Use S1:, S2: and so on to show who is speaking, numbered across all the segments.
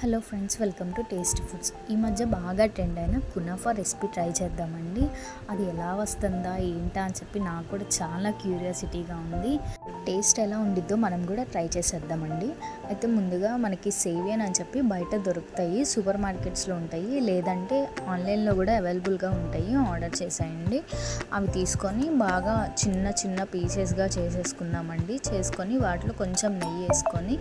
S1: Hello friends, welcome to tasty foods. ఈ మధ్య బాగా ట్రెండ్ అయిన కునాఫా రెసిపీ ట్రై చేద్దామండి. అది ఎలా వస్తుందా ఏంటా అని చెప్పి నాకు కూడా చాలా క్యూరియాసిటీగా ఉంది. టేస్ట్ ఎలా ఉండిద్దో మనం కూడా ట్రై చేసేద్దామండి. అయితే ముందుగా మనకి సేవియన్ అని చెప్పి బయట దొరుకుతాయి, సూపర్ మార్కెట్స్లో ఉంటాయి, లేదంటే ఆన్లైన్లో కూడా అవైలబుల్గా ఉంటాయి. ఆర్డర్ చేసేయండి. అవి తీసుకొని బాగా చిన్న చిన్న పీసెస్గా చేసేసుకుందామండి. చేసుకొని వాటిలో కొంచెం నెయ్యి వేసుకొని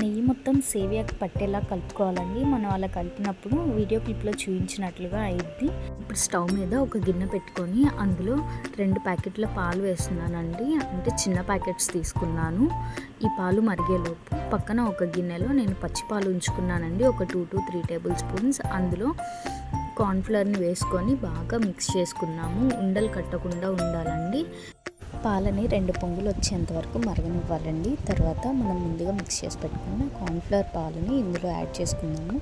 S1: నెయ్యి మొత్తం సేవియాకి పట్టేలా కలుపుకోవాలండి. మనం అలా కలిపినప్పుడు వీడియో క్లిప్లో చూపించినట్లుగా అయ్యిద్ది. ఇప్పుడు స్టవ్ మీద ఒక గిన్నె పెట్టుకొని అందులో 2 ప్యాకెట్ల పాలు వేస్తున్నానండి. అంటే చిన్న ప్యాకెట్స్ తీసుకున్నాను. ఈ పాలు మరిగేలోపు పక్కన ఒక గిన్నెలో నేను పచ్చిపాలు ఉంచుకున్నానండి. ఒక 2 to 3 టేబుల్ స్పూన్స్. అందులో కార్న్ఫ్లవర్ని వేసుకొని బాగా మిక్స్ చేసుకున్నాము. ఉండలు కట్టకుండా ఉండాలండి. పాలని 2 పొంగులు వచ్చేంత వరకు మరగనివ్వాలండి. తర్వాత మనం ముందుగా మిక్స్ చేసి పెట్టుకున్న కార్న్ఫ్లవర్ పాలని ఇందులో యాడ్ చేసుకున్నాము.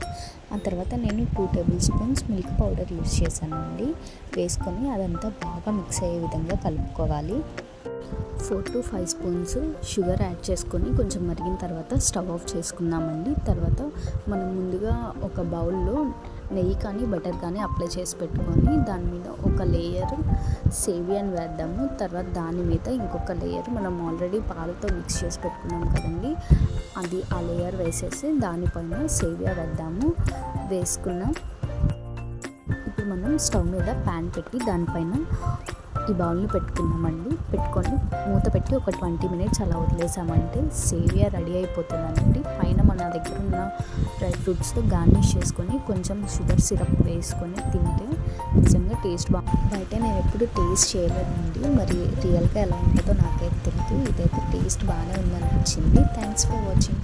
S1: ఆ తర్వాత నేను 2 table spoons milk powder use చేశానండి. వేసుకొని అదంతా బాగా మిక్స్ అయ్యే విధంగా కలుపుకోవాలి. 4 to 5 స్పూన్స్ షుగర్ యాడ్ చేసుకొని కొంచెం మరిగిన తర్వాత స్టవ్ ఆఫ్ చేసుకుందామండి. తర్వాత మనం ముందుగా ఒక బౌల్లో నెయ్యి కానీ బటర్ కానీ అప్లై చేసి పెట్టుకొని దాని మీద ఒక లేయర్ సేవియన్ వేద్దాము. తర్వాత దాని మీద ఇంకొక లేయర్ మనం ఆల్రెడీ పాలతో మిక్స్ చేసి పెట్టుకున్నాం కదండి, అది ఆ లేయర్ వేసేసి దానిపైన సేవియా వేద్దాము. వేసుకున్నాం. ఇప్పుడు మనం స్టవ్ మీద ప్యాన్ పెట్టి దానిపైన ఈ బౌల్ని పెట్టుకున్నామండి. పెట్టుకొని మూత పెట్టి ఒక 20 minutes అలా వదిలేసామంటే సేవియా రెడీ అయిపోతుందండి. పైన మన దగ్గర ఉన్న డ్రై ఫ్రూట్స్తో గార్నిష్ చేసుకొని కొంచెం షుగర్ సిరప్ వేసుకొని తింటే నిజంగా టేస్ట్ బయట నేను ఎప్పుడు టేస్ట్ చేయలేదండి. మరి రియల్గా ఎలా ఉంటుందో నాకైతే తెలియదు. ఇదైతే టేస్ట్ బాగానే ఉందనిపించింది. Thanks for watching.